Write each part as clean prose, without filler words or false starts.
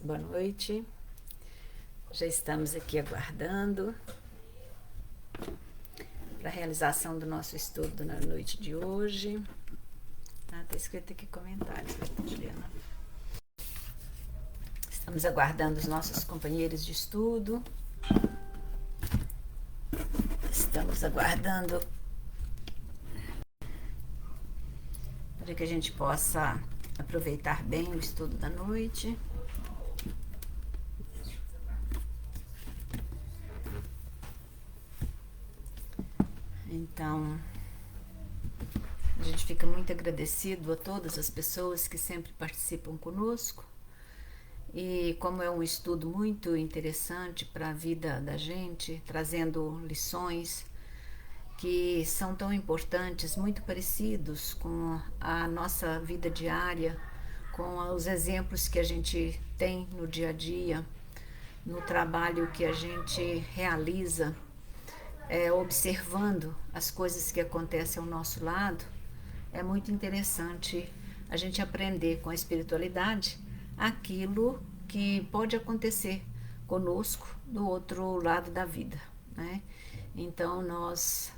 Boa noite. Já estamos aqui aguardando para a realização do nosso estudo na noite de hoje. Tá escrito aqui comentários, Juliana. Estamos aguardando os nossos companheiros de estudo. Estamos aguardando para que a gente possa aproveitar bem o estudo da noite. Então, a gente fica muito agradecido a todas as pessoas que sempre participam conosco. E como é um estudo muito interessante para a vida da gente, trazendo lições que são tão importantes, muito parecidos com a nossa vida diária, com os exemplos que a gente tem no dia a dia, no trabalho que a gente realiza, observando as coisas que acontecem ao nosso lado. É muito interessante a gente aprender com a espiritualidade aquilo que pode acontecer conosco do outro lado da vida, né? Então nós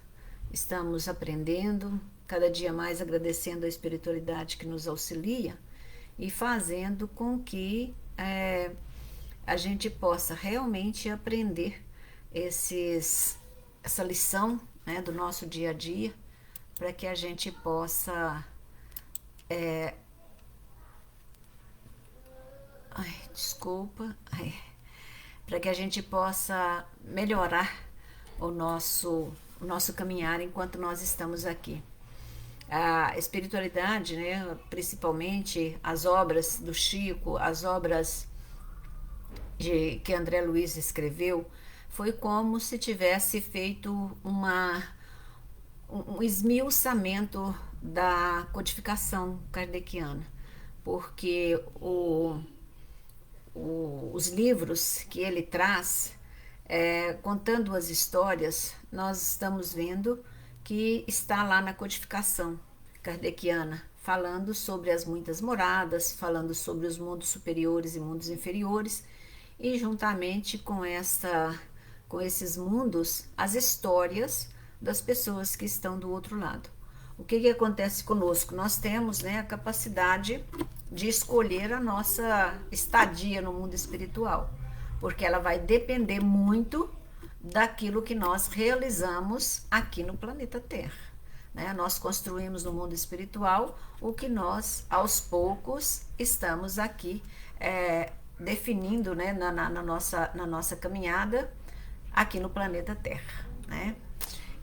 estamos aprendendo, cada dia mais agradecendo a espiritualidade que nos auxilia e fazendo com que a gente possa realmente aprender essa lição, né, do nosso dia a dia, para que a gente possa para que a gente possa melhorar o nosso caminhar enquanto nós estamos aqui. A espiritualidade, né, principalmente as obras do Chico, as obras que André Luiz escreveu, foi como se tivesse feito um esmiuçamento da codificação kardeciana, porque os livros que ele traz, contando as histórias, nós estamos vendo que está lá na codificação kardeciana, falando sobre as muitas moradas, falando sobre os mundos superiores e mundos inferiores, e juntamente com esses mundos, as histórias das pessoas que estão do outro lado. O que acontece conosco? Nós temos, né, a capacidade de escolher a nossa estadia no mundo espiritual, porque ela vai depender muito daquilo que nós realizamos aqui no planeta Terra, né? Nós construímos no mundo espiritual o que nós, aos poucos, estamos aqui definindo, né, na nossa caminhada aqui no planeta Terra, né?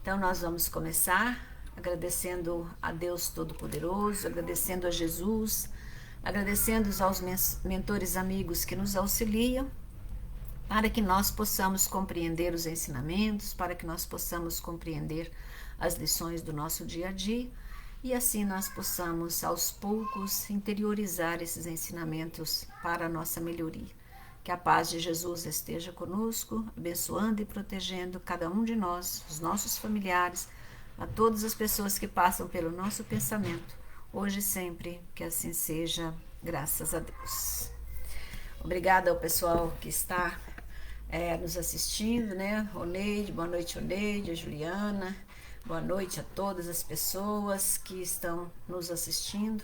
Então nós vamos começar agradecendo a Deus Todo-Poderoso, agradecendo a Jesus, agradecendo aos mentores amigos que nos auxiliam, para que nós possamos compreender os ensinamentos, para que nós possamos compreender as lições do nosso dia a dia, e assim nós possamos aos poucos interiorizar esses ensinamentos para a nossa melhoria. Que a paz de Jesus esteja conosco, abençoando e protegendo cada um de nós, os nossos familiares, a todas as pessoas que passam pelo nosso pensamento, hoje e sempre, que assim seja, graças a Deus. Obrigada ao pessoal que está nos assistindo, né? Oneide, boa noite, Oneide, a Juliana, boa noite a todas as pessoas que estão nos assistindo,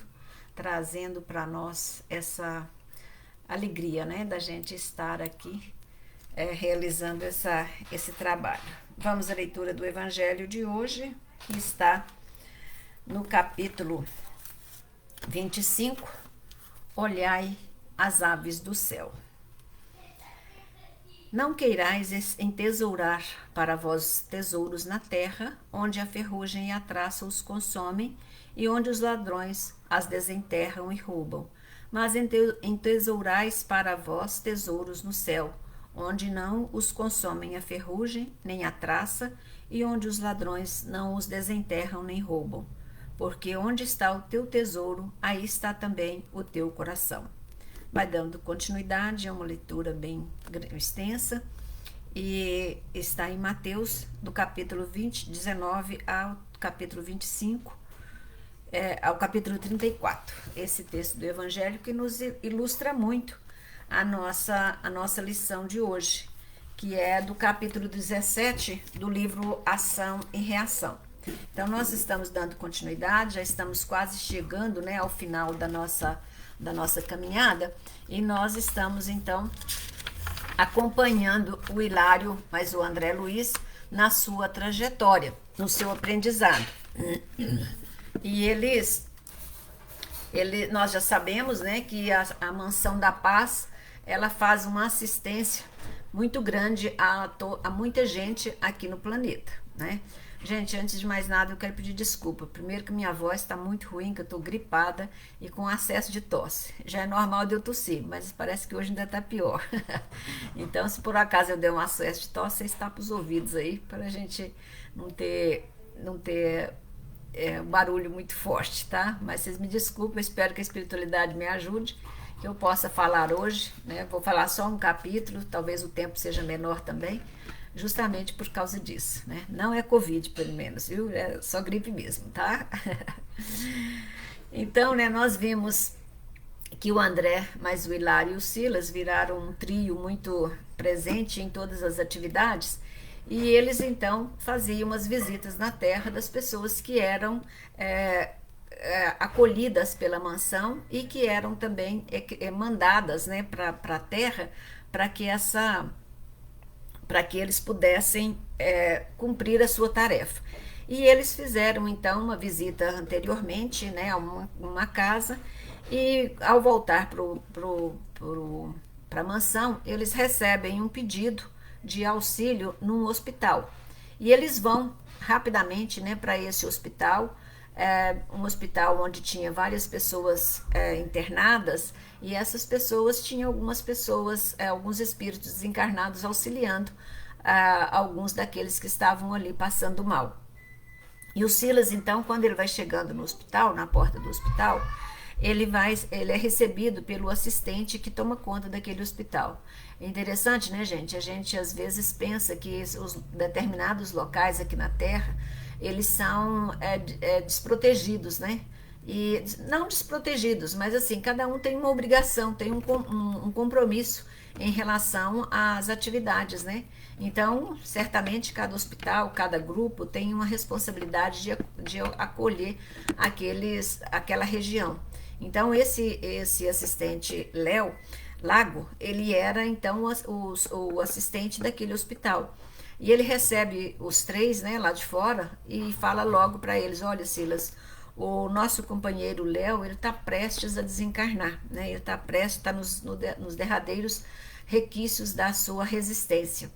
trazendo para nós essa alegria, né, da gente estar aqui realizando esse trabalho. Vamos à leitura do Evangelho de hoje, que está no capítulo 25, Olhai as aves do céu. Não queirais entesourar para vós tesouros na terra, onde a ferrugem e a traça os consomem, e onde os ladrões as desenterram e roubam. Mas entesourais para vós tesouros no céu, onde não os consomem a ferrugem, nem a traça, e onde os ladrões não os desenterram nem roubam. Porque onde está o teu tesouro, aí está também o teu coração. Vai dando continuidade, é uma leitura bem extensa, e está em Mateus, do capítulo 19 ao capítulo 25, ao capítulo 34, esse texto do Evangelho que nos ilustra muito a nossa lição de hoje, que é do capítulo 17 do livro Ação e Reação. Então, nós estamos dando continuidade, já estamos quase chegando, né, ao final da nossa caminhada, e nós estamos, então, acompanhando o Hilário, mas o André Luiz, na sua trajetória, no seu aprendizado. E nós já sabemos, né, que a Mansão da Paz, ela faz uma assistência muito grande a muita gente aqui no planeta, né? Gente, antes de mais nada, eu quero pedir desculpa. Primeiro que minha voz está muito ruim, que eu estou gripada e com acesso de tosse. Já é normal de eu tossir, mas parece que hoje ainda está pior. Então, se por acaso eu der um acesso de tosse, você está para os ouvidos aí, para a gente não ter um barulho muito forte, tá? Mas vocês me desculpem, eu espero que a espiritualidade me ajude, que eu possa falar hoje, né? Vou falar só um capítulo, talvez o tempo seja menor também, justamente por causa disso, né? Não é Covid, pelo menos, viu? É só gripe mesmo, tá? Então, né, nós vimos que o André, mais o Hilário e o Silas viraram um trio muito presente em todas as atividades, e eles então faziam umas visitas na terra das pessoas que eram acolhidas pela mansão e que eram também mandadas, né, para a terra para que eles pudessem cumprir a sua tarefa. E eles fizeram então uma visita anteriormente, né, a uma casa, e ao voltar para a mansão, eles recebem um pedido de auxílio num hospital. E eles vão rapidamente, né, para esse hospital, um hospital onde tinha várias pessoas internadas, e essas pessoas tinham alguns espíritos desencarnados auxiliando alguns daqueles que estavam ali passando mal. E o Silas, então, quando ele vai chegando no hospital, na porta do hospital, ele é recebido pelo assistente que toma conta daquele hospital. É interessante, né, gente? A gente às vezes pensa que os determinados locais aqui na Terra, eles são desprotegidos, né? E não desprotegidos, mas assim, cada um tem uma obrigação, tem um compromisso em relação às atividades, né? Então, certamente cada hospital, cada grupo tem uma responsabilidade de acolher aquela região. Então, esse assistente Lago, ele era então o assistente daquele hospital. E ele recebe os três, né, lá de fora, e fala logo para eles: olha, Silas, o nosso companheiro Léo, ele está prestes a desencarnar, né? Ele está prestes, está nos derradeiros requisitos da sua resistência.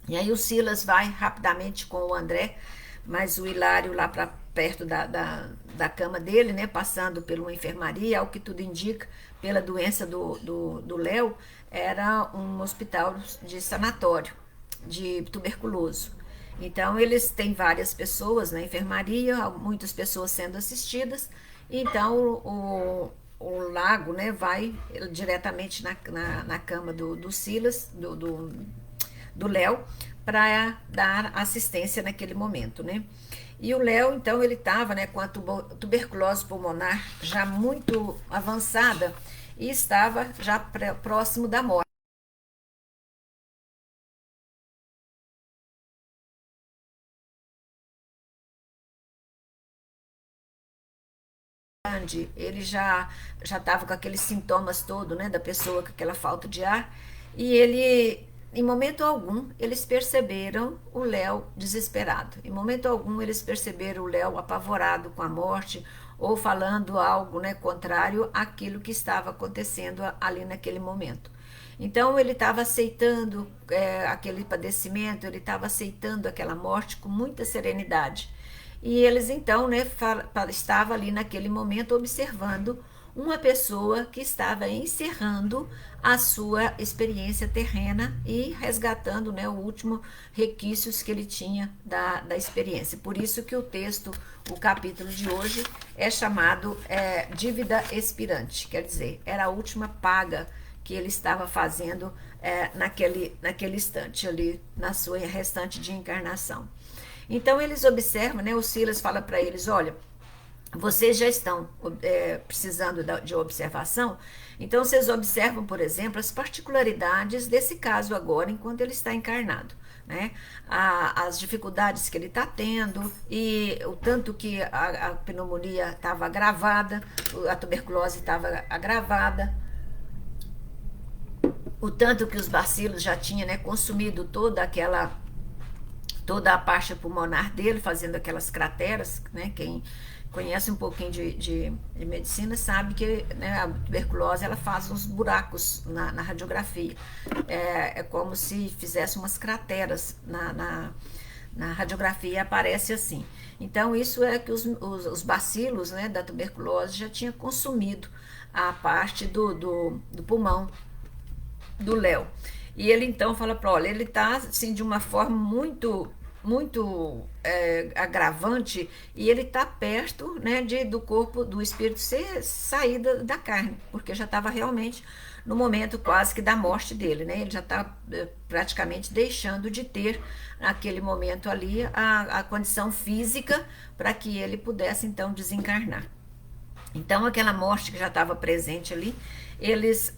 E aí o Silas vai rapidamente com o André, mas o Hilário lá para perto da cama dele, né, passando por uma enfermaria, ao que tudo indica, pela doença do Léo, era um hospital de sanatório, de tuberculoso. Então, eles têm várias pessoas na enfermaria, muitas pessoas sendo assistidas, então o Lago, né, vai diretamente na cama do Silas, do Léo, para dar assistência naquele momento, né? E o Léo, então, ele estava, né, com a tuberculose pulmonar já muito avançada e estava já próximo da morte. Ele já estava com aqueles sintomas todos, né, da pessoa com aquela falta de ar, e ele, em momento algum, eles perceberam o Léo desesperado. Em momento algum, eles perceberam o Léo apavorado com a morte ou falando algo, né, contrário àquilo que estava acontecendo ali naquele momento. Então, ele estava aceitando aquele padecimento, ele estava aceitando aquela morte com muita serenidade. E eles então, né, estavam ali naquele momento observando uma pessoa que estava encerrando a sua experiência terrena e resgatando, né, o último requisitos que ele tinha da experiência. Por isso que o texto, o capítulo de hoje, é chamado dívida expirante, quer dizer, era a última paga que ele estava fazendo naquele instante ali, na sua restante de encarnação. Então eles observam, né? O Silas fala para eles: olha, vocês já estão precisando de observação, então vocês observam, por exemplo, as particularidades desse caso agora, enquanto ele está encarnado, né? As dificuldades que ele está tendo e o tanto que a pneumonia estava agravada, a tuberculose estava agravada, o tanto que os bacilos já tinham, né, consumido toda a parte pulmonar dele, fazendo aquelas crateras, né? Quem conhece um pouquinho de medicina sabe que, né, a tuberculose ela faz uns buracos na radiografia. É como se fizesse umas crateras na radiografia e aparece assim. Então, isso é que os bacilos, né, da tuberculose já tinha consumido a parte do pulmão do Léo. E ele então fala para, olha, ele está assim de uma forma muito agravante e ele está perto, né, do corpo, do espírito ser saída da carne, porque já estava realmente no momento quase que da morte dele, né? Ele já está praticamente deixando de ter naquele momento ali a condição física para que ele pudesse então desencarnar. Então, aquela morte que já estava presente ali, eles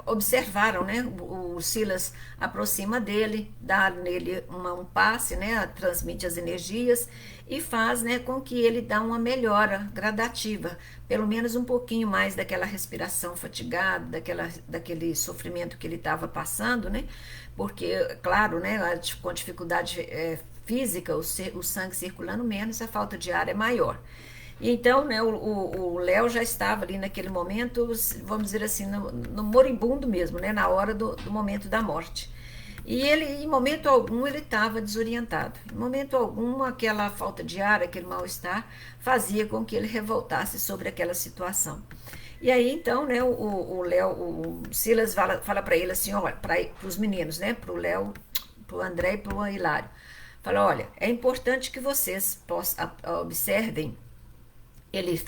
observaram, né? O Silas aproxima dele, dá nele um passe, né? Transmite as energias e faz, né, com que ele dá uma melhora gradativa, pelo menos um pouquinho mais daquela respiração fatigada, daquele sofrimento que ele estava passando, né? Porque, claro, né, com dificuldade física, o sangue circulando menos, a falta de ar é maior. Então, né, o Léo já estava ali naquele momento, vamos dizer assim, no moribundo mesmo, né, na hora do momento da morte. E ele, em momento algum, ele estava desorientado. Em momento algum, aquela falta de ar, aquele mal-estar, fazia com que ele revoltasse sobre aquela situação. E aí, então, né, o Léo, o Silas fala para ele assim, olha, para os meninos, né, para o Léo, para o André e para o Hilário, fala, olha, é importante que vocês observem ele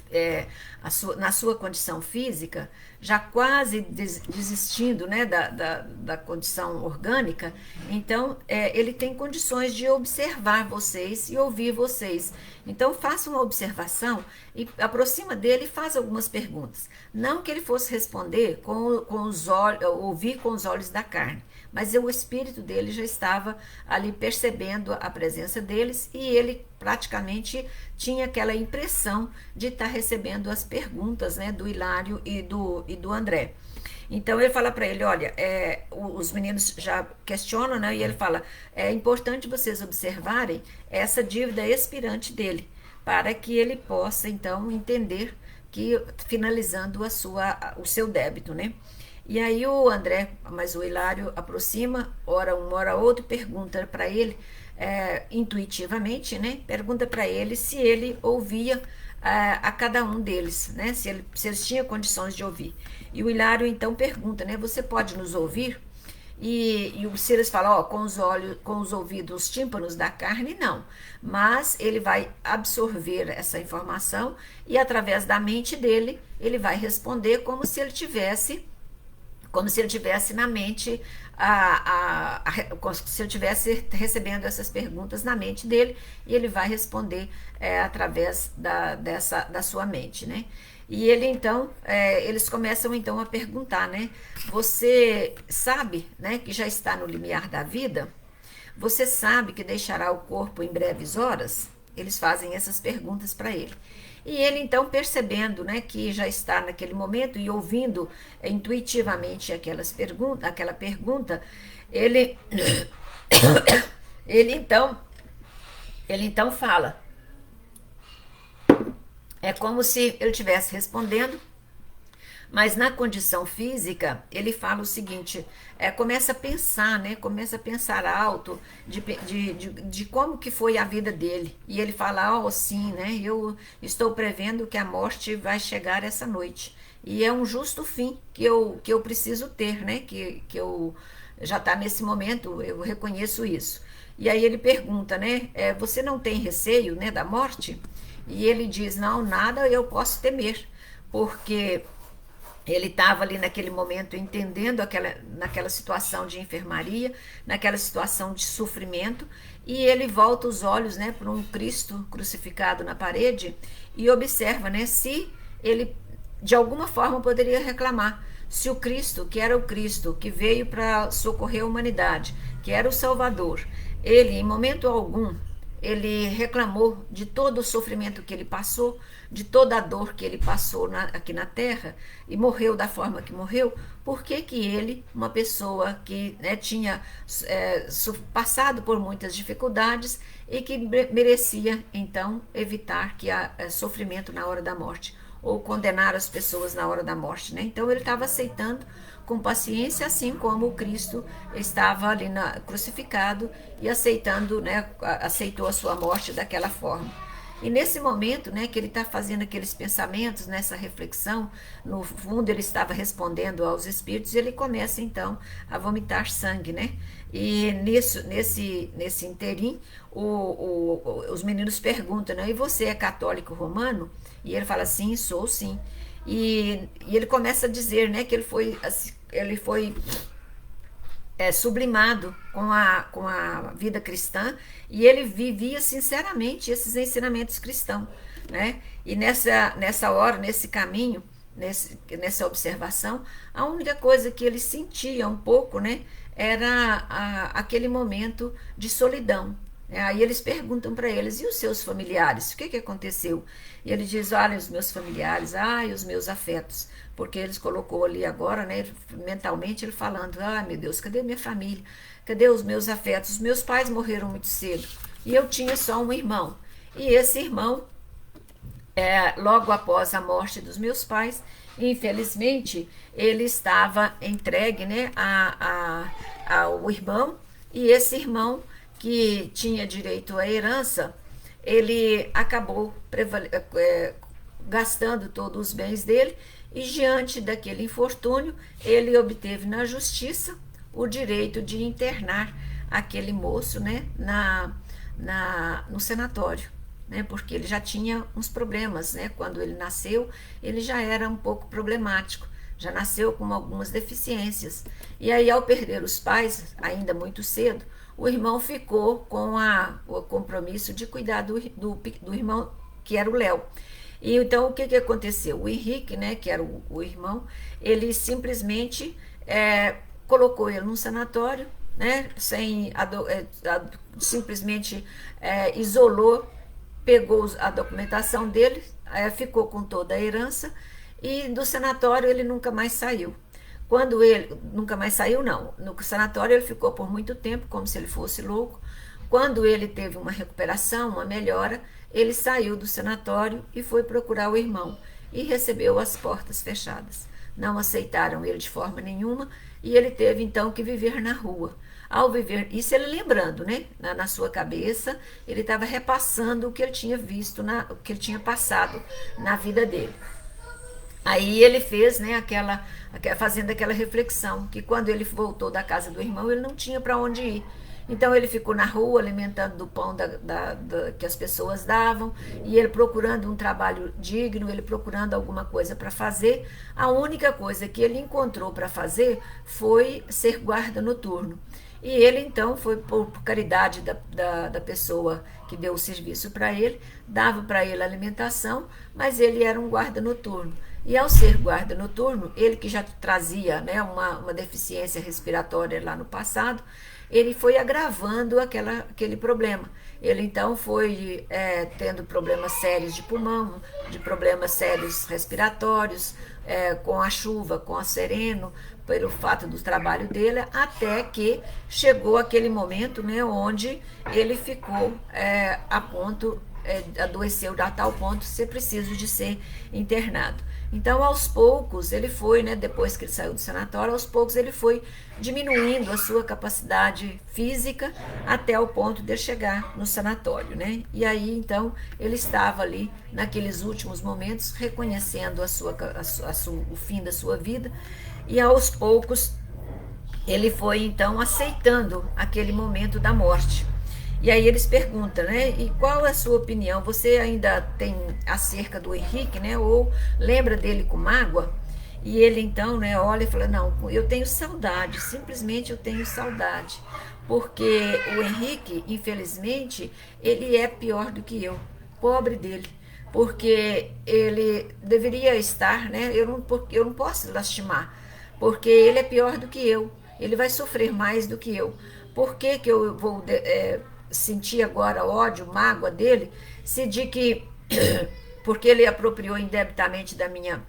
na sua condição física, já quase desistindo, né, da condição orgânica, então ele tem condições de observar vocês e ouvir vocês. Então faça uma observação e aproxima dele e faz algumas perguntas. Não que ele fosse responder com os olhos, ouvir com os olhos da carne, mas o espírito dele já estava ali percebendo a presença deles e ele praticamente tinha aquela impressão de estar recebendo as perguntas, né, do Hilário e do André. Então ele fala para ele, olha, os meninos já questionam, né, e ele fala, é importante vocês observarem essa dívida expirante dele, para que ele possa então entender que finalizando o seu débito, né? E aí o André, mas o Hilário aproxima, ora um, ora outro, pergunta para ele, intuitivamente, né? Pergunta para ele se ele ouvia a cada um deles, né? Se eles tinham condições de ouvir. E o Hilário então pergunta, né? Você pode nos ouvir? E o Silas fala, ó, com os olhos, com os ouvidos, os tímpanos da carne, não. Mas ele vai absorver essa informação e através da mente dele, ele vai responder como se ele tivesse na mente, se ele tivesse recebendo essas perguntas na mente dele, e ele vai responder através da sua mente, né? E ele então, eles começam então a perguntar, né? Você sabe, né, que já está no limiar da vida? Você sabe que deixará o corpo em breves horas? Eles fazem essas perguntas para ele. E ele então percebendo, né, que já está naquele momento e ouvindo intuitivamente aquela pergunta, ele ele então fala. É como se ele estivesse respondendo, mas na condição física, ele fala o seguinte, começa a pensar, né? Começa a pensar alto de como que foi a vida dele. E ele fala, oh, sim, né? Eu estou prevendo que a morte vai chegar essa noite. E é um justo fim que eu preciso ter, né? Que eu já está nesse momento, eu reconheço isso. E aí ele pergunta, né? Você não tem receio, né, da morte? E ele diz, não, nada eu posso temer, porque Ele estava ali naquele momento entendendo naquela situação de enfermaria, naquela situação de sofrimento, e ele volta os olhos, né, para um Cristo crucificado na parede e observa, né, se ele de alguma forma poderia reclamar. Se o Cristo, que era o Cristo que veio para socorrer a humanidade, que era o Salvador, ele em momento algum ele reclamou de todo o sofrimento que ele passou, de toda a dor que ele passou aqui na Terra e morreu da forma que morreu. Por que que ele, uma pessoa que, né, tinha passado por muitas dificuldades e que merecia então evitar que sofrimento na hora da morte ou condenar as pessoas na hora da morte, né? Então ele estava aceitando com paciência, assim como o Cristo estava ali crucificado e aceitando, né, aceitou a sua morte daquela forma. E nesse momento, né, que ele está fazendo aqueles pensamentos, nessa reflexão, no fundo ele estava respondendo aos espíritos e ele começa então a vomitar sangue, né? E nesse interim, os meninos perguntam, né, e você é católico romano? E ele fala, sim, sou sim. E ele começa a dizer, né, que ele foi sublimado com a vida cristã e ele vivia sinceramente esses ensinamentos cristãos, né? E nessa hora, nesse caminho, nessa observação, a única coisa que ele sentia um pouco, né, era aquele momento de solidão. Aí eles perguntam para eles, e os seus familiares? O que aconteceu? E ele diz, olha, os meus familiares, e os meus afetos. Porque eles colocou ali agora, né, mentalmente, ele falando, meu Deus, cadê minha família? Cadê os meus afetos? Os meus pais morreram muito cedo. E eu tinha só um irmão. E esse irmão, logo após a morte dos meus pais, infelizmente, ele estava entregue, né, ao irmão, e esse irmão que tinha direito à herança, ele acabou gastando todos os bens dele e diante daquele infortúnio, ele obteve na justiça o direito de internar aquele moço, né, no sanatório, né, porque ele já tinha uns problemas, né, quando ele nasceu, ele já era um pouco problemático, já nasceu com algumas deficiências. E aí, ao perder os pais, ainda muito cedo, o irmão ficou com o compromisso de cuidar do irmão, que era o Léo. E então, o que aconteceu? O Henrique, né, que era o irmão, ele simplesmente colocou ele num sanatório, né, simplesmente isolou, pegou a documentação dele, ficou com toda a herança, e do sanatório ele nunca mais saiu. Quando ele nunca mais saiu, não. No sanatório ele ficou por muito tempo, como se ele fosse louco. Quando ele teve uma recuperação, uma melhora, ele saiu do sanatório e foi procurar o irmão e recebeu as portas fechadas. Não aceitaram ele de forma nenhuma e ele teve então que viver na rua. Ao viver, isso ele lembrando, né? Na sua cabeça, ele estava repassando o que ele tinha visto, o que ele tinha passado na vida dele. Aí ele fez, né, fazendo aquela reflexão, que quando ele voltou da casa do irmão, ele não tinha para onde ir. Então ele ficou na rua alimentando do pão que as pessoas davam, e ele procurando um trabalho digno, ele procurando alguma coisa para fazer. A única coisa que ele encontrou para fazer foi ser guarda noturno. E ele então foi por caridade da pessoa que deu o serviço para ele, dava para ele alimentação, mas ele era um guarda noturno. E ao ser guarda noturno, ele que já trazia, né, uma deficiência respiratória lá no passado, ele foi agravando aquele problema. Ele então foi tendo problemas sérios de pulmão, de problemas sérios respiratórios, com a chuva, com a sereno, pelo fato do trabalho dele, até que chegou aquele momento, né, onde ele ficou a ponto, adoeceu a tal ponto de ser preciso de ser internado. Então, aos poucos, ele foi, né, depois que ele saiu do sanatório, aos poucos ele foi diminuindo a sua capacidade física até o ponto de chegar no sanatório, né? E aí, então, ele estava ali, naqueles últimos momentos, reconhecendo o fim da sua vida, e aos poucos ele foi, então, aceitando aquele momento da morte. E aí eles perguntam, né? E qual é a sua opinião? Você ainda tem acerca do Henrique, né? Ou lembra dele com mágoa? E ele então, né, olha e fala, não, eu tenho saudade, simplesmente eu tenho saudade, porque o Henrique, infelizmente, ele é pior do que eu, pobre dele, porque ele deveria estar, né, eu não posso lastimar, porque ele é pior do que eu, ele vai sofrer mais do que eu. Por que que eu vou sentir agora ódio, mágoa dele, se de que porque ele apropriou indebitamente da minha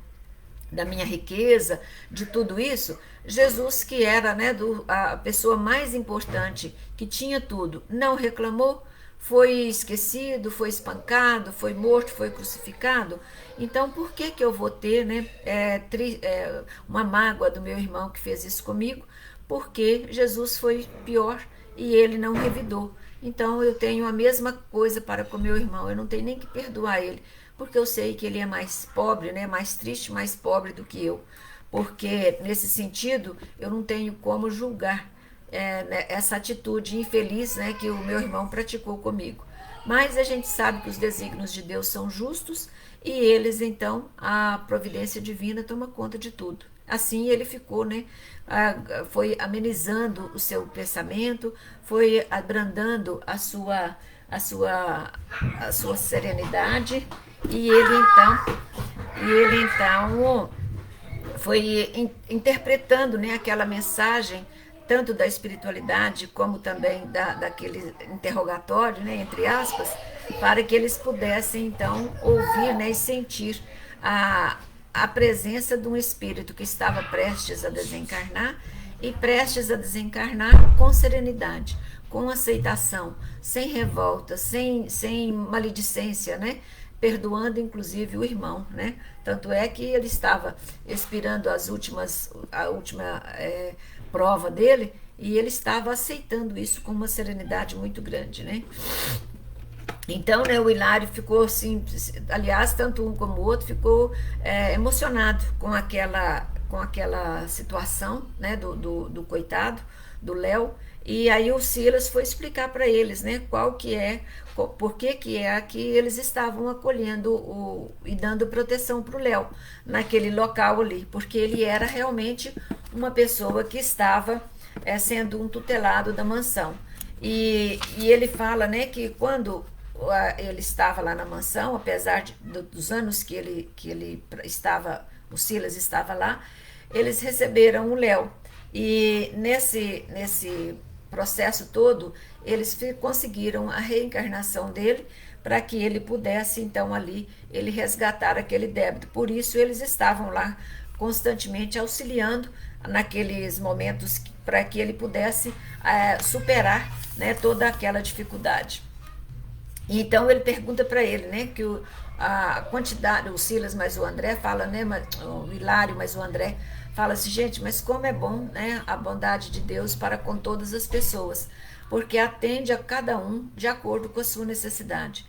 riqueza, de tudo isso, Jesus, que era, né, a pessoa mais importante, que tinha tudo, não reclamou, foi esquecido, foi espancado, foi morto, foi crucificado. Então, por que que eu vou ter, né, uma mágoa do meu irmão que fez isso comigo? Porque Jesus foi pior e ele não revidou. Então, eu tenho a mesma coisa para com meu irmão, eu não tenho nem que perdoar ele, porque eu sei que ele é mais pobre, né, mais triste, mais pobre do que eu. Porque, nesse sentido, eu não tenho como julgar né, essa atitude infeliz, né, que o meu irmão praticou comigo. Mas a gente sabe que os desígnios de Deus são justos e eles, então, a providência divina toma conta de tudo. Assim ele ficou, né? Foi amenizando o seu pensamento, foi abrandando a sua serenidade e ele então foi interpretando, né, aquela mensagem tanto da espiritualidade como também daquele interrogatório, né, entre aspas, para que eles pudessem então ouvir, né, e sentir a, a presença de um espírito que estava prestes a desencarnar e prestes a desencarnar com serenidade, com aceitação, sem revolta, sem maledicência, né? Perdoando inclusive o irmão, né? Tanto é que ele estava expirando a última prova dele e ele estava aceitando isso com uma serenidade muito grande, né? Então, né, o Hilário ficou assim, aliás, tanto um como o outro ficou emocionado com aquela situação, né, do coitado, do Léo. E aí o Silas foi explicar para eles, né, por que é que eles estavam acolhendo e dando proteção para o Léo naquele local ali, porque ele era realmente uma pessoa que estava sendo um tutelado da mansão. E ele fala, né, que quando ele estava lá na mansão, apesar dos anos que ele estava, o Silas estava lá, eles receberam o Léo. E nesse processo todo, eles conseguiram a reencarnação dele para que ele pudesse, então, ali, ele resgatar aquele débito. Por isso, eles estavam lá constantemente auxiliando naqueles momentos para que ele pudesse superar, né, toda aquela dificuldade. Então ele pergunta para ele, né, que a quantidade, o Silas mais o André fala, né, o Hilário mais o André fala assim, gente, mas como é bom, né, a bondade de Deus para com todas as pessoas, porque atende a cada um de acordo com a sua necessidade.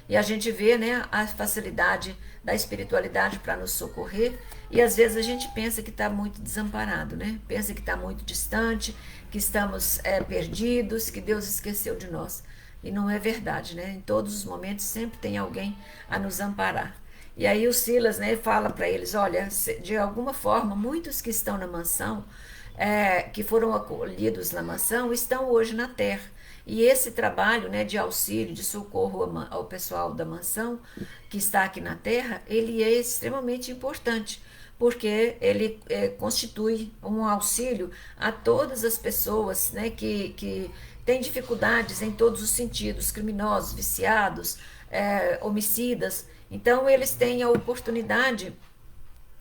E a gente vê, né, a facilidade da espiritualidade para nos socorrer e às vezes a gente pensa que está muito desamparado, né? Pensa que está muito distante, que estamos perdidos, que Deus esqueceu de nós. E não é verdade, né? Em todos os momentos sempre tem alguém a nos amparar. E aí o Silas, né, fala para eles, olha, de alguma forma, muitos que estão na mansão, que foram acolhidos na mansão, estão hoje na terra. E esse trabalho, né, de auxílio, de socorro ao pessoal da mansão que está aqui na terra, ele é extremamente importante, porque ele constitui um auxílio a todas as pessoas, né, que têm dificuldades em todos os sentidos, criminosos, viciados, homicidas. Então, eles têm a oportunidade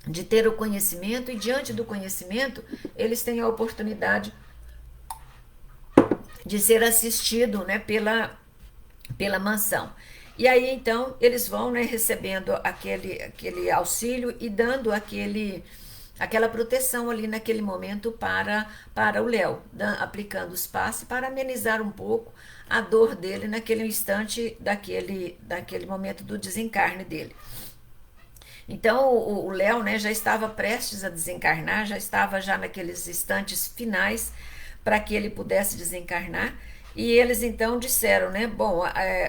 de ter o conhecimento e, diante do conhecimento, eles têm a oportunidade de ser assistido, né, pela mansão. E aí, então, eles vão, né, recebendo aquele auxílio e dando aquela proteção ali naquele momento para o Léo, aplicando os passes para amenizar um pouco a dor dele naquele instante, daquele momento do desencarne dele. Então o Léo, né, já estava prestes a desencarnar, já estava já naqueles instantes finais para que ele pudesse desencarnar. E eles então disseram, né, bom,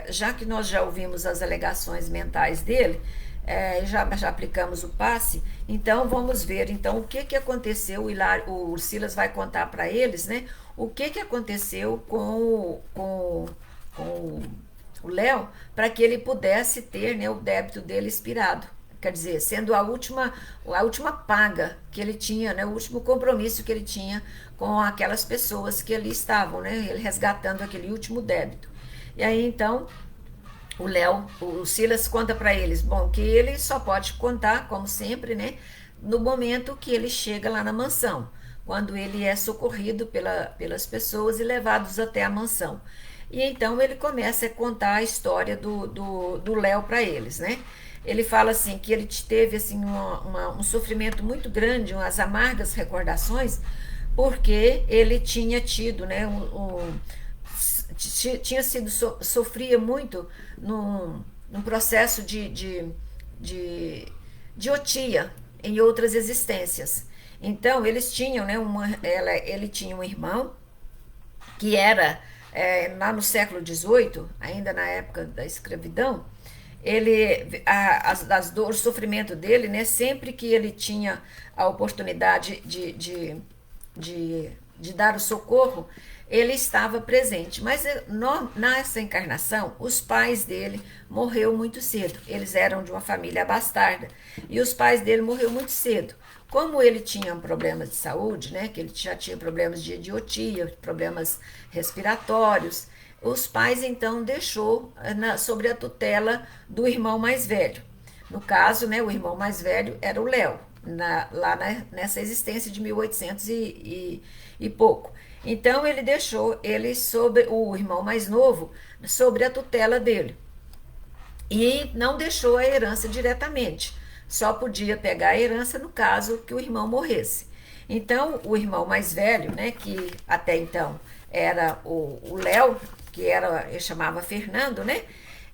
já que nós já ouvimos as alegações mentais dele, já aplicamos o passe, então vamos ver então o que, que aconteceu. O Silas vai contar para eles, né, o que, que aconteceu com o Léo, para que ele pudesse ter, né, o débito dele expirado. Quer dizer, sendo a última paga que ele tinha, né, o último compromisso que ele tinha com aquelas pessoas que ali estavam, né, ele resgatando aquele último débito. E aí então o Silas conta para eles, bom, que ele só pode contar, como sempre, né, no momento que ele chega lá na mansão, quando ele é socorrido pelas pessoas e levados até a mansão. E então ele começa a contar a história do Léo para eles, né? Ele fala assim que ele teve assim um sofrimento muito grande, umas amargas recordações, porque ele tinha tido, né, tinha sido sofria muito num processo de otia em outras existências. Então eles tinham, né, ele tinha um irmão que era lá no século XVIII, ainda na época da escravidão. As dores, o sofrimento dele, né, sempre que ele tinha a oportunidade de dar o socorro, ele estava presente. Mas nessa encarnação, os pais dele morreram muito cedo. Eles eram de uma família bastarda e os pais dele morreram muito cedo. Como ele tinha problemas de saúde, né, que ele já tinha problemas de idiotia, problemas respiratórios, os pais então deixou sobre a tutela do irmão mais velho. No caso, né, o irmão mais velho era o Léo, nessa existência de 1800 e pouco. Então ele deixou o irmão mais novo sobre a tutela dele e não deixou a herança diretamente. Só podia pegar a herança no caso que o irmão morresse. Então o irmão mais velho, né, que até então era o Léo, que ele chamava Fernando, né?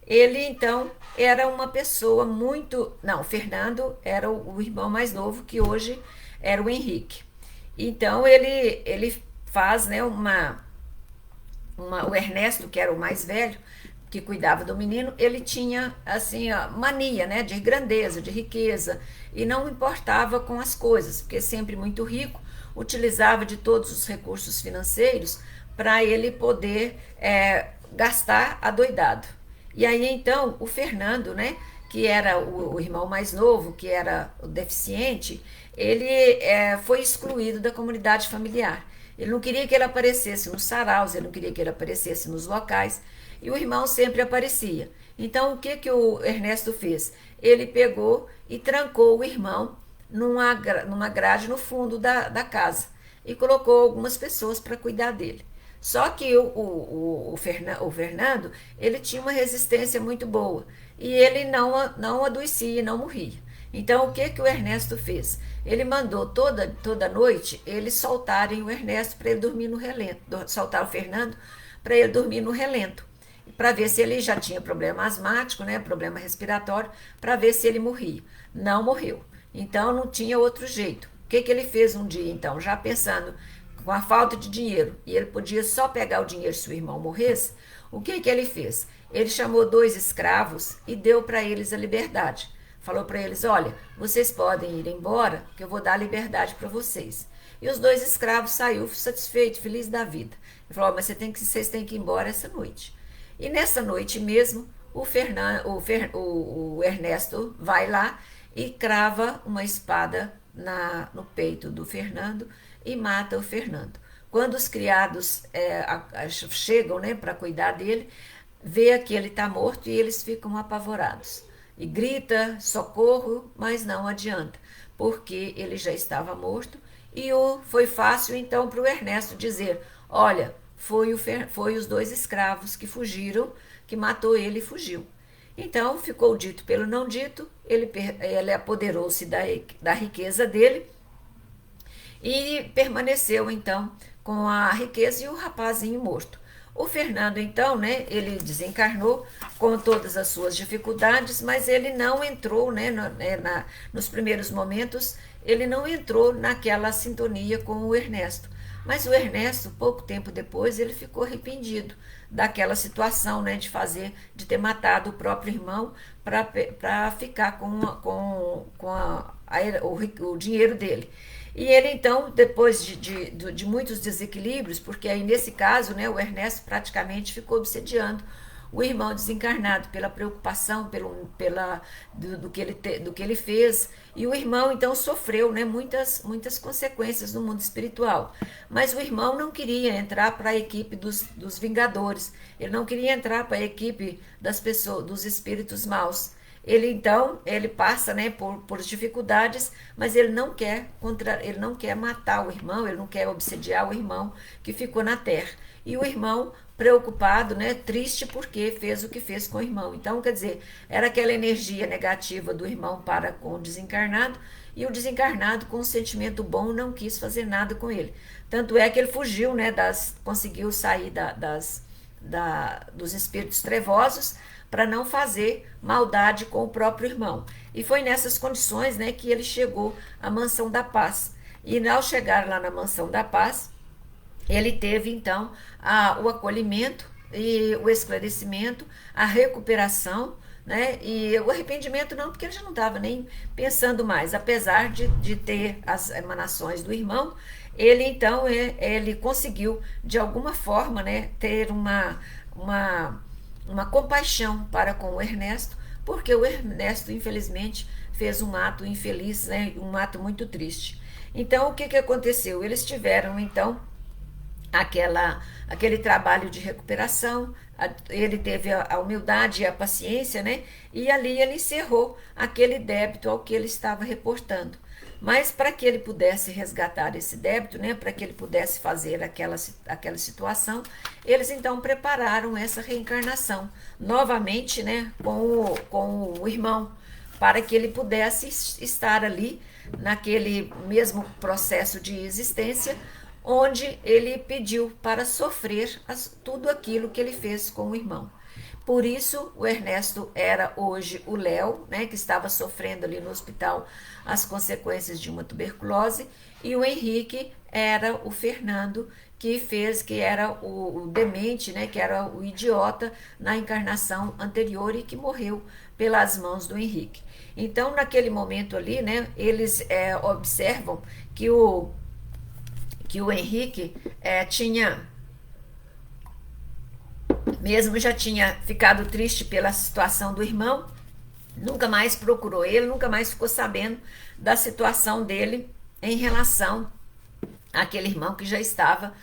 Ele então era uma pessoa muito. Não, Fernando era o irmão mais novo, que hoje era o Henrique. Então ele faz, né, o Ernesto, que era o mais velho, que cuidava do menino, ele tinha assim a mania, né, de grandeza, de riqueza, e não importava com as coisas, porque sempre muito rico, utilizava de todos os recursos financeiros para ele poder gastar adoidado. E aí então o Fernando, né, que era o irmão mais novo, que era o deficiente, ele foi excluído da comunidade familiar. Ele não queria que ele aparecesse nos saraus, ele não queria que ele aparecesse nos locais, e o irmão sempre aparecia. Então o que o Ernesto fez? Ele pegou e trancou o irmão numa grade no fundo da casa e colocou algumas pessoas para cuidar dele. Só que o Fernando, ele tinha uma resistência muito boa e ele não adoecia, não morria. Então, o que o Ernesto fez? Ele mandou toda noite eles soltarem o Ernesto para ele dormir no relento, soltar o Fernando para ele dormir no relento, para ver se ele já tinha problema asmático, né, problema respiratório, para ver se ele morria. Não morreu. Então, não tinha outro jeito. O que ele fez um dia, então, já pensando com a falta de dinheiro, e ele podia só pegar o dinheiro se o irmão morresse, o que ele fez? Ele chamou 2 escravos e deu para eles a liberdade. Falou para eles, olha, vocês podem ir embora, que eu vou dar liberdade para vocês. E os 2 escravos saíram satisfeitos, felizes da vida. Ele falou, mas vocês têm que ir embora essa noite. E nessa noite mesmo, o Ernesto vai lá e crava uma espada no peito do Fernando e mata o Fernando. Quando os criados chegam, né, para cuidar dele, vê que ele está morto e eles ficam apavorados. E grita socorro, mas não adianta, porque ele já estava morto e foi fácil então para o Ernesto dizer, olha, foi os 2 escravos que fugiram, que matou ele e fugiu. Então ficou dito pelo não dito, ele apoderou-se da riqueza dele e permaneceu então com a riqueza e o rapazinho morto. O Fernando então, né, ele desencarnou com todas as suas dificuldades, mas ele não entrou, né, nos primeiros momentos, ele não entrou naquela sintonia com o Ernesto, Mas o Ernesto, pouco tempo depois, ele ficou arrependido daquela situação, né, de ter matado o próprio irmão para ficar o dinheiro dele. E ele então, depois de muitos desequilíbrios, porque aí nesse caso, né, o Ernesto praticamente ficou obsediando o irmão desencarnado pela preocupação do que ele fez, e o irmão então sofreu, né, muitas consequências no mundo espiritual. Mas o irmão não queria entrar para a equipe dos Vingadores, ele não queria entrar para a equipe das pessoas, dos espíritos maus. Ele então ele passa, né, por dificuldades, mas ele não quer matar o irmão, ele não quer obsediar o irmão que ficou na terra. E o irmão preocupado, né, triste porque fez o que fez com o irmão. Então, quer dizer, era aquela energia negativa do irmão para com o desencarnado, e o desencarnado, com um sentimento bom, não quis fazer nada com ele. Tanto é que ele fugiu, né, conseguiu sair dos espíritos trevosos para não fazer maldade com o próprio irmão. E foi nessas condições, né, que ele chegou à Mansão da Paz. E ao chegar lá na Mansão da Paz, ele teve então o acolhimento e o esclarecimento, a recuperação, né? E o arrependimento não, porque ele já não estava nem pensando mais, apesar de ter as emanações do irmão, ele então ele conseguiu de alguma forma, né, ter uma compaixão para com o Ernesto, porque o Ernesto infelizmente fez um ato infeliz, né, um ato muito triste. Então o que aconteceu? Eles tiveram então aquele trabalho de recuperação, ele teve a humildade e a paciência, né? E ali ele encerrou aquele débito ao que ele estava reportando. Mas para que ele pudesse resgatar esse débito, né, para que ele pudesse fazer aquela situação, eles então prepararam essa reencarnação novamente, né, com o irmão, para que ele pudesse estar ali naquele mesmo processo de existência, onde ele pediu para sofrer tudo aquilo que ele fez com o irmão. Por isso, o Ernesto era hoje o Léo, né, que estava sofrendo ali no hospital as consequências de uma tuberculose, e o Henrique era o Fernando, que era o demente, né, que era o idiota na encarnação anterior e que morreu pelas mãos do Henrique. Então, naquele momento ali, né, eles observam que o Henrique mesmo já tinha ficado triste pela situação do irmão, nunca mais procurou ele, nunca mais ficou sabendo da situação dele em relação àquele irmão que já estava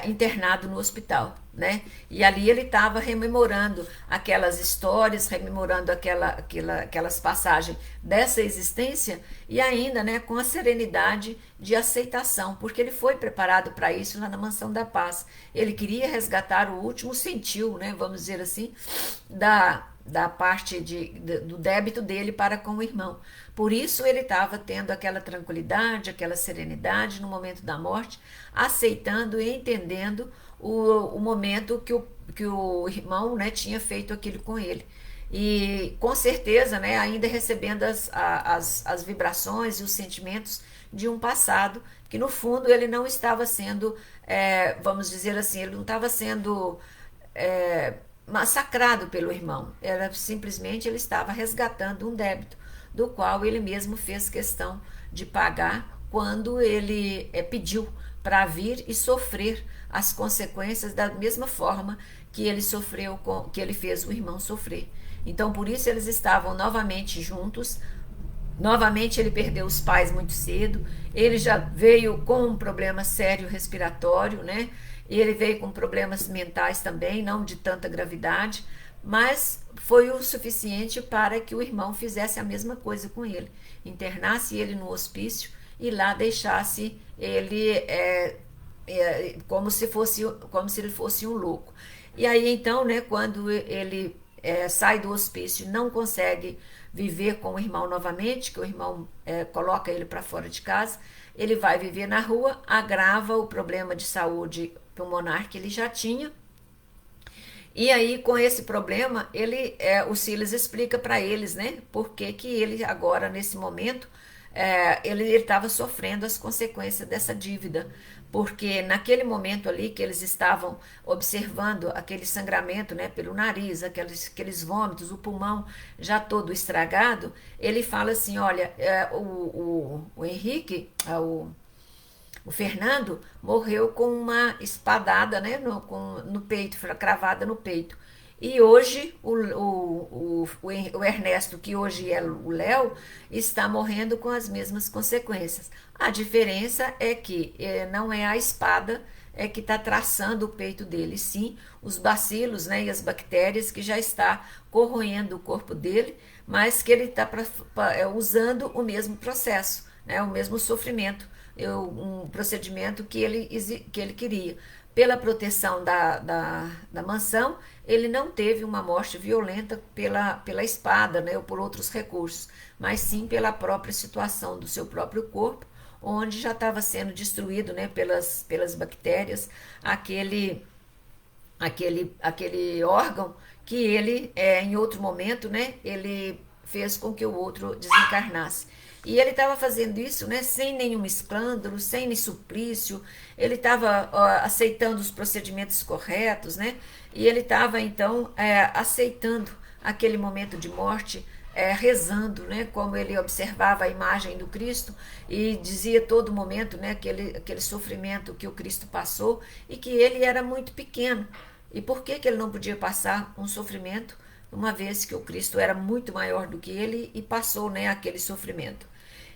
internado no hospital, né? E ali ele estava rememorando aquelas histórias, rememorando aquelas passagens dessa existência, e ainda, né, com a serenidade de aceitação, porque ele foi preparado para isso lá na Mansão da Paz. Ele queria resgatar o último sentiu, né, vamos dizer assim, da parte do débito dele para com o irmão. Por isso ele estava tendo aquela tranquilidade, aquela serenidade no momento da morte, aceitando e entendendo o momento que o irmão, né, tinha feito aquilo com ele. E com certeza, né, ainda recebendo as vibrações e os sentimentos de um passado que no fundo ele não estava sendo, vamos dizer assim, ele não estava sendo massacrado pelo irmão, era simplesmente ele estava resgatando um débito do qual ele mesmo fez questão de pagar quando ele pediu para vir e sofrer as consequências da mesma forma que ele sofreu, que ele fez o irmão sofrer. Então, por isso eles estavam novamente juntos. Novamente ele perdeu os pais muito cedo, ele já veio com um problema sério respiratório, né? Ele veio com problemas mentais também, não de tanta gravidade, mas foi o suficiente para que o irmão fizesse a mesma coisa com ele, internasse ele no hospício e lá deixasse ele como se ele fosse um louco. E aí então, né, quando ele sai do hospício e não consegue viver com o irmão novamente, que o irmão coloca ele para fora de casa, ele vai viver na rua, agrava o problema de saúde pulmonar que ele já tinha. E aí, com esse problema, o Silas explica para eles, né, por que ele agora, nesse momento, ele estava sofrendo as consequências dessa dívida, porque naquele momento ali que eles estavam observando aquele sangramento, né, pelo nariz, aqueles vômitos, o pulmão já todo estragado, ele fala assim, olha, o Henrique, o Fernando morreu com uma espadada, né, no peito, cravada no peito. E hoje o Ernesto, que hoje é o Léo, está morrendo com as mesmas consequências. A diferença é que não é a espada que está traçando o peito dele, sim os bacilos, né, e as bactérias que já está corroendo o corpo dele, mas que ele está usando o mesmo processo, né, o mesmo sofrimento, um procedimento que ele queria. Pela proteção da mansão, ele não teve uma morte violenta pela espada, né, ou por outros recursos, mas sim pela própria situação do seu próprio corpo, onde já estava sendo destruído, né, pelas bactérias, aquele órgão que ele, em outro momento, né, ele fez com que o outro desencarnasse. E ele estava fazendo isso, né, sem nenhum escândalo, sem nenhum suplício, ele estava aceitando os procedimentos corretos, né, e ele estava, então, aceitando aquele momento de morte, rezando, né, como ele observava a imagem do Cristo e dizia todo momento, né, aquele sofrimento que o Cristo passou e que ele era muito pequeno. E por que ele não podia passar um sofrimento, uma vez que o Cristo era muito maior do que ele e passou, né, aquele sofrimento?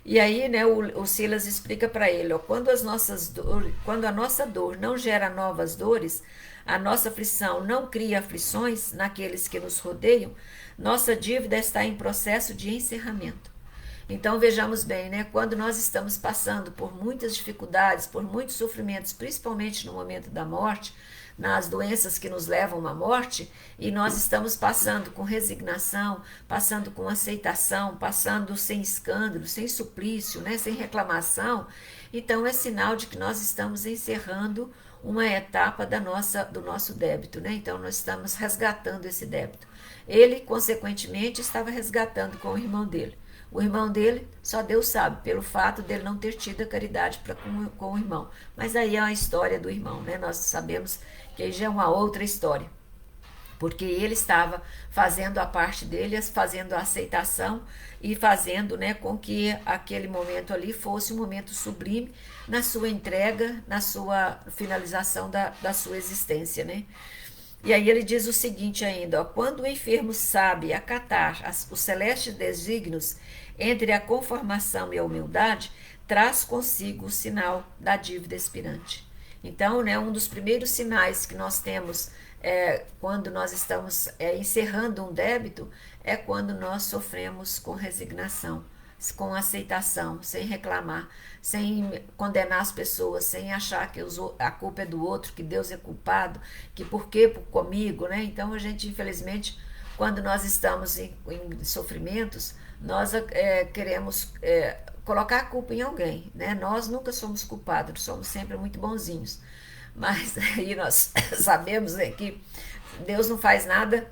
E aí, né, o Silas explica para ele, ó, quando a nossa dor não gera novas dores, a nossa aflição não cria aflições naqueles que nos rodeiam, nossa dívida está em processo de encerramento. Então vejamos bem, né? Quando nós estamos passando por muitas dificuldades, por muitos sofrimentos, principalmente no momento da morte, nas doenças que nos levam à morte, e nós estamos passando com resignação, passando com aceitação, passando sem escândalo, sem suplício, né? Sem reclamação, então é sinal de que nós estamos encerrando uma etapa do nosso débito, né? Então nós estamos resgatando esse débito. Ele, consequentemente, estava resgatando com o irmão dele. O irmão dele, só Deus sabe, pelo fato dele não ter tido a caridade com o irmão. Mas aí é a história do irmão, né? Nós sabemos que aí já é uma outra história. Porque ele estava fazendo a parte dele, fazendo a aceitação e fazendo, né, com que aquele momento ali fosse um momento sublime na sua entrega, na sua finalização da sua existência, né? E aí ele diz o seguinte ainda, ó, quando o enfermo sabe acatar os celestes desígnios entre a conformação e a humildade, traz consigo o sinal da dívida expirante. Então, né, um dos primeiros sinais que nós temos quando nós estamos encerrando um débito é quando nós sofremos com resignação, com aceitação, sem reclamar, sem condenar as pessoas, sem achar que a culpa é do outro, que Deus é culpado, que por que comigo, né? Então a gente, infelizmente, quando nós estamos em sofrimentos, nós queremos colocar a culpa em alguém, né? Nós nunca somos culpados, somos sempre muito bonzinhos, mas aí nós sabemos, né, que Deus não faz nada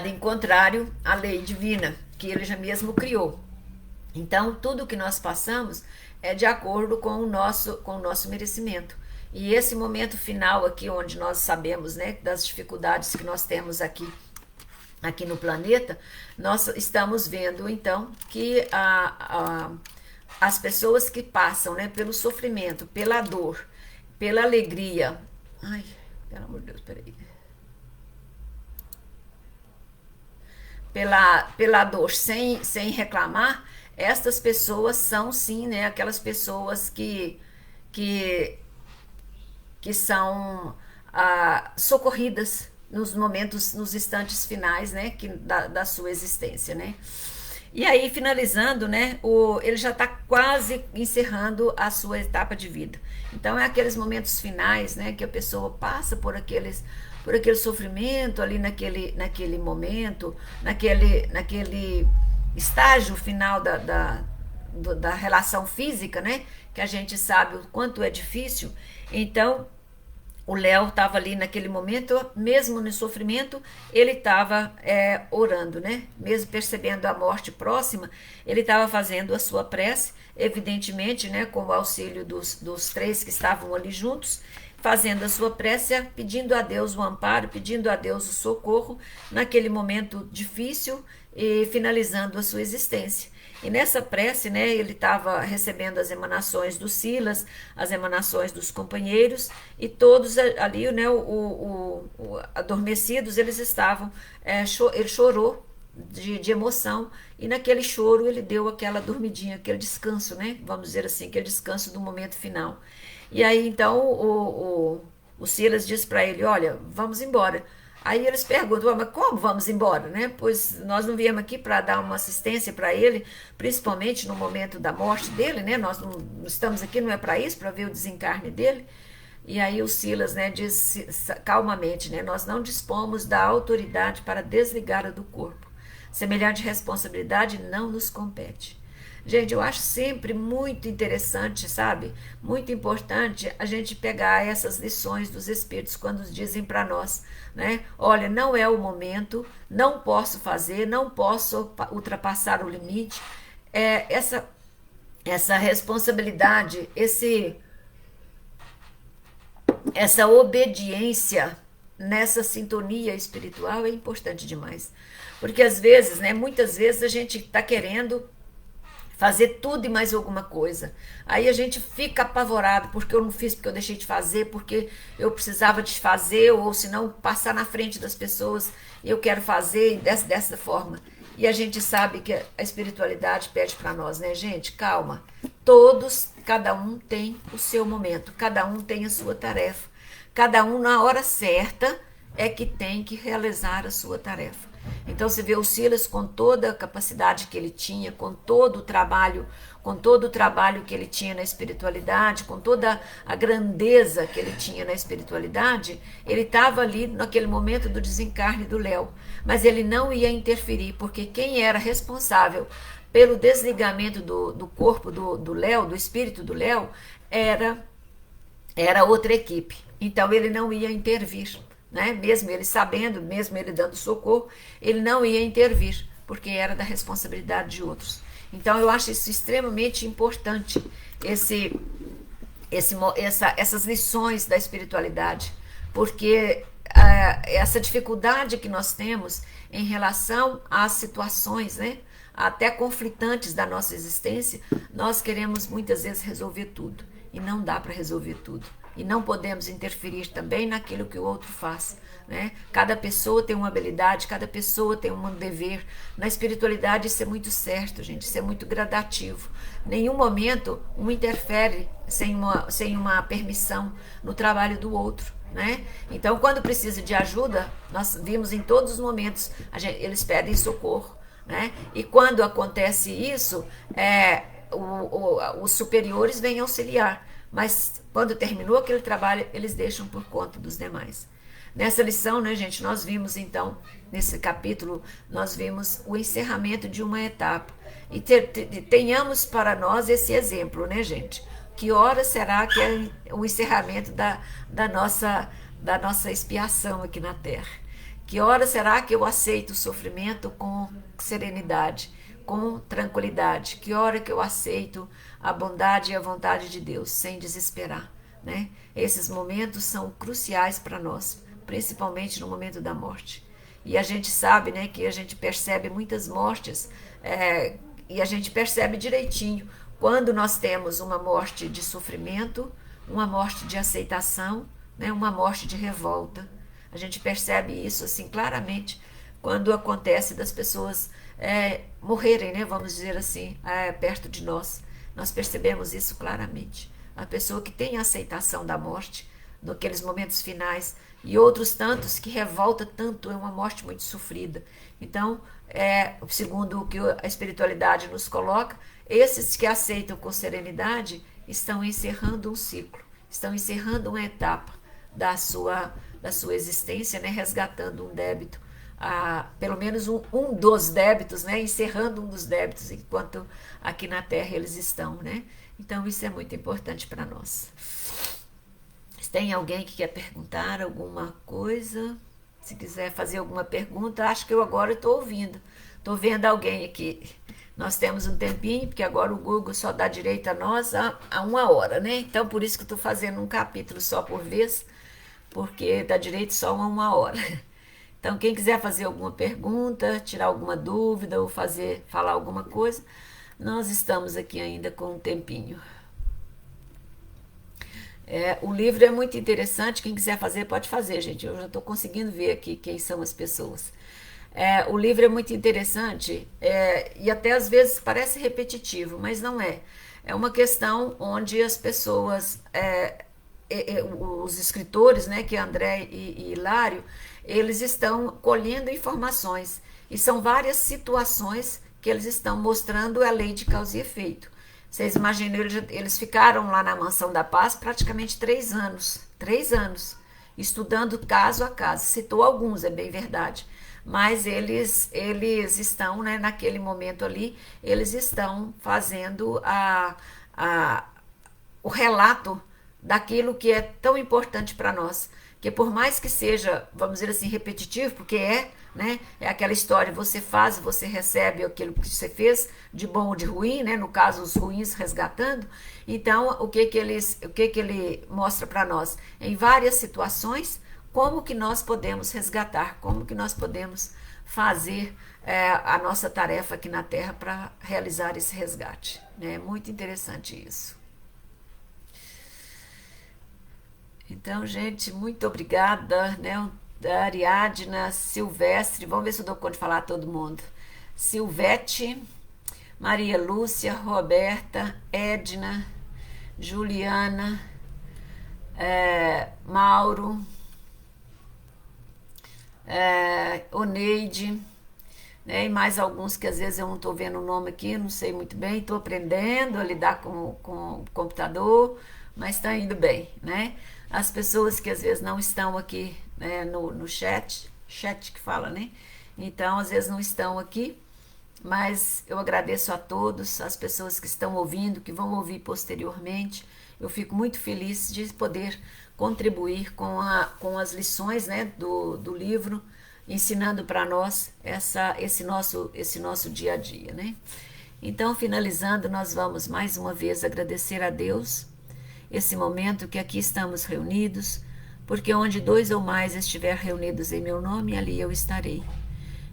em contrário à lei divina, que ele já mesmo criou. Então, tudo que nós passamos é de acordo com o nosso merecimento. E esse momento final aqui, onde nós sabemos, né, das dificuldades que nós temos aqui no planeta, nós estamos vendo, então, que as pessoas que passam, né, pelo sofrimento, pela dor, pela alegria... Ai, pelo amor de Deus, peraí... Pela dor sem reclamar, estas pessoas são sim, né, aquelas pessoas que são socorridas nos instantes finais, né, da sua existência, né. E aí, finalizando, né, ele já está quase encerrando a sua etapa de vida. Então, é aqueles momentos finais, né, que a pessoa passa por aquele sofrimento ali naquele momento, naquele estágio final da relação física, né, que a gente sabe o quanto é difícil. Então, o Léo estava ali naquele momento, mesmo no sofrimento, ele estava orando, né? Mesmo percebendo a morte próxima, ele estava fazendo a sua prece, evidentemente, né? Com o auxílio dos três que estavam ali juntos, fazendo a sua prece, pedindo a Deus o amparo, pedindo a Deus o socorro naquele momento difícil e finalizando a sua existência. E nessa prece, né, ele estava recebendo as emanações do Silas, as emanações dos companheiros, e todos ali, né, adormecidos, eles estavam, ele chorou de emoção, e naquele choro ele deu aquela dormidinha, aquele descanso, né, vamos dizer assim, aquele descanso do momento final. E aí então o Silas diz para ele: olha, vamos embora. Aí eles perguntam: mas como vamos embora, né? Pois nós não viemos aqui para dar uma assistência para ele, principalmente no momento da morte dele, né? Nós não estamos aqui, não é para isso, para ver o desencarne dele. E aí o Silas, né, diz calmamente, né? Nós não dispomos da autoridade para desligá-la do corpo. Semelhante responsabilidade não nos compete. Gente, eu acho sempre muito interessante, sabe? Muito importante a gente pegar essas lições dos Espíritos quando dizem para nós, né? Olha, não é o momento, não posso fazer, não posso ultrapassar o limite. Essa responsabilidade, essa obediência nessa sintonia espiritual é importante demais. Porque às vezes, né, muitas vezes a gente está querendo fazer tudo e mais alguma coisa. Aí a gente fica apavorado porque eu não fiz, porque eu deixei de fazer, porque eu precisava de fazer, ou se não passar na frente das pessoas, eu quero fazer dessa forma. E a gente sabe que a espiritualidade pede para nós, né, gente? Calma. Todos, cada um tem o seu momento, cada um tem a sua tarefa. Cada um na hora certa é que tem que realizar a sua tarefa. Então você vê o Silas com toda a capacidade que ele tinha, com todo o trabalho que ele tinha na espiritualidade, com toda a grandeza que ele tinha na espiritualidade, ele estava ali naquele momento do desencarne do Léo, mas ele não ia interferir, porque quem era responsável pelo desligamento do corpo do Léo, do espírito do Léo, era outra equipe. Então ele não ia intervir. Né? Mesmo ele sabendo, mesmo ele dando socorro, ele não ia intervir, porque era da responsabilidade de outros. Então eu acho isso extremamente importante, essas lições da espiritualidade, porque essa dificuldade que nós temos em relação às situações, né, até conflitantes da nossa existência, nós queremos muitas vezes resolver tudo, e não dá para resolver tudo. E não podemos interferir também naquilo que o outro faz. Né? Cada pessoa tem uma habilidade, cada pessoa tem um dever. Na espiritualidade isso é muito certo, gente, isso é muito gradativo. Nenhum momento um interfere sem uma permissão no trabalho do outro. Né? Então, quando precisa de ajuda, nós vimos em todos os momentos, eles pedem socorro. Né? E quando acontece isso, os superiores vêm auxiliar. Mas quando terminou aquele trabalho, eles deixam por conta dos demais. Nessa lição, né, gente, nós vimos então, nesse capítulo, nós vimos o encerramento de uma etapa. E tenhamos para nós esse exemplo, né, gente? Que hora será que é o encerramento da nossa expiação aqui na Terra? Que hora será que eu aceito o sofrimento com serenidade, com tranquilidade? Que hora que eu aceito a bondade e a vontade de Deus, sem desesperar, né? Esses momentos são cruciais para nós, principalmente no momento da morte. E a gente sabe, né, que a gente percebe muitas mortes, e a gente percebe direitinho quando nós temos uma morte de sofrimento, uma morte de aceitação, né, uma morte de revolta. A gente percebe isso assim claramente quando acontece das pessoas morrerem, né, vamos dizer assim, perto de nós. Nós percebemos isso claramente. A pessoa que tem a aceitação da morte, naqueles momentos finais, e outros tantos que revolta tanto, é uma morte muito sofrida. Então, segundo o que a espiritualidade nos coloca, esses que aceitam com serenidade estão encerrando um ciclo, estão encerrando uma etapa da sua existência, né? Resgatando um débito, pelo menos um dos débitos, né? Encerrando um dos débitos, enquanto aqui na Terra eles estão. Né? Então isso é muito importante para nós. Tem alguém que quer perguntar alguma coisa? Se quiser fazer alguma pergunta, acho que eu agora estou ouvindo. Estou vendo alguém aqui. Nós temos um tempinho, porque agora o Google só dá direito a nós a 1 hora, né? Então, por isso que eu estou fazendo um capítulo só por vez, porque dá direito só a 1 hora. Então, quem quiser fazer alguma pergunta, tirar alguma dúvida ou falar alguma coisa, nós estamos aqui ainda com um tempinho. O livro é muito interessante, quem quiser fazer pode fazer, gente. Eu já estou conseguindo ver aqui quem são as pessoas. O livro é muito interessante e até às vezes parece repetitivo, mas não é. É uma questão onde as pessoas, os escritores, né, que é André e Hilário, eles estão colhendo informações e são várias situações que eles estão mostrando a lei de causa e efeito. Vocês imaginam, eles ficaram lá na Mansão da Paz praticamente 3 anos. 3 anos, estudando caso a caso. Citou alguns, é bem verdade. Mas eles estão, né, naquele momento ali, eles estão fazendo o relato daquilo que é tão importante para nós. Que por mais que seja, vamos dizer assim, repetitivo, porque né? É aquela história, você faz, você recebe aquilo que você fez, de bom ou de ruim, né? No caso, os ruins resgatando. Então, o que ele mostra para nós? Em várias situações, como que nós podemos resgatar, como que nós podemos fazer a nossa tarefa aqui na Terra para realizar esse resgate. É muito interessante isso. Então, gente, muito obrigada, né? Ariadna, Silvestre, vamos ver se eu dou conta de falar todo mundo. Silvete, Maria Lúcia, Roberta, Edna, Juliana, Mauro, Oneide, né? E mais alguns que às vezes eu não estou vendo o nome aqui, não sei muito bem, estou aprendendo a lidar com o computador, mas está indo bem, né? As pessoas que às vezes não estão aqui, né, no chat que fala, né? Então, às vezes não estão aqui, mas eu agradeço a todos, as pessoas que estão ouvindo, que vão ouvir posteriormente. Eu fico muito feliz de poder contribuir com as lições, né, do livro, ensinando para nós esse nosso dia a dia, né? Então, finalizando, nós vamos mais uma vez agradecer a Deus esse momento que aqui estamos reunidos, porque onde 2 ou mais estiver reunidos em meu nome, ali eu estarei.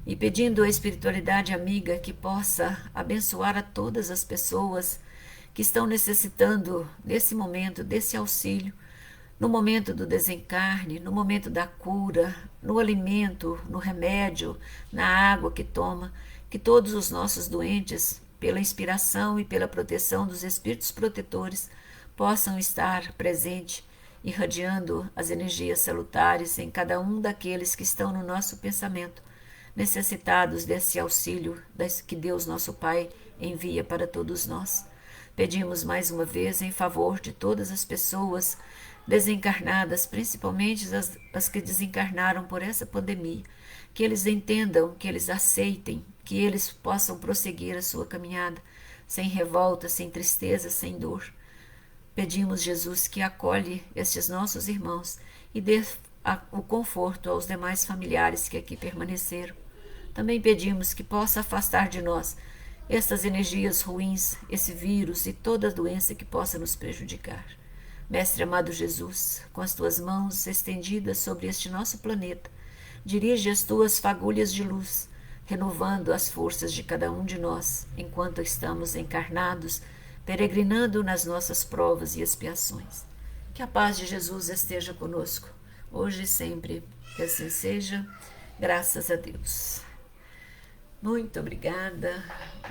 E pedindo à espiritualidade amiga que possa abençoar a todas as pessoas que estão necessitando, nesse momento, desse auxílio, no momento do desencarne, no momento da cura, no alimento, no remédio, na água que toma, que todos os nossos doentes, pela inspiração e pela proteção dos espíritos protetores, possam estar presente, irradiando as energias salutares em cada um daqueles que estão no nosso pensamento, necessitados desse auxílio que Deus nosso Pai envia para todos nós. Pedimos mais uma vez em favor de todas as pessoas desencarnadas, principalmente as que desencarnaram por essa pandemia, que eles entendam, que eles aceitem, que eles possam prosseguir a sua caminhada, sem revolta, sem tristeza, sem dor. Pedimos, Jesus, que acolhe estes nossos irmãos e dê o conforto aos demais familiares que aqui permaneceram. Também pedimos que possa afastar de nós estas energias ruins, esse vírus e toda doença que possa nos prejudicar. Mestre amado Jesus, com as tuas mãos estendidas sobre este nosso planeta, dirige as tuas fagulhas de luz, renovando as forças de cada um de nós, enquanto estamos encarnados, peregrinando nas nossas provas e expiações. Que a paz de Jesus esteja conosco, hoje e sempre. Que assim seja, graças a Deus. Muito obrigada,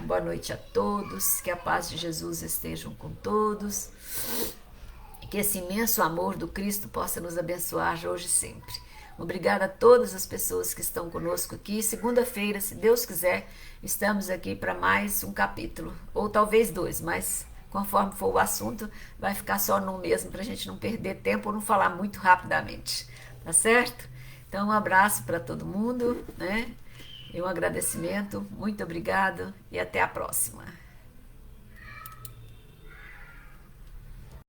boa noite a todos, que a paz de Jesus esteja com todos, que esse imenso amor do Cristo possa nos abençoar hoje e sempre. Obrigada a todas as pessoas que estão conosco aqui. Segunda-feira, se Deus quiser, estamos aqui para mais um capítulo, ou talvez 2, mas conforme for o assunto, vai ficar só num mesmo, para a gente não perder tempo ou não falar muito rapidamente, tá certo? Então, um abraço para todo mundo, né? E um agradecimento, muito obrigado e até a próxima.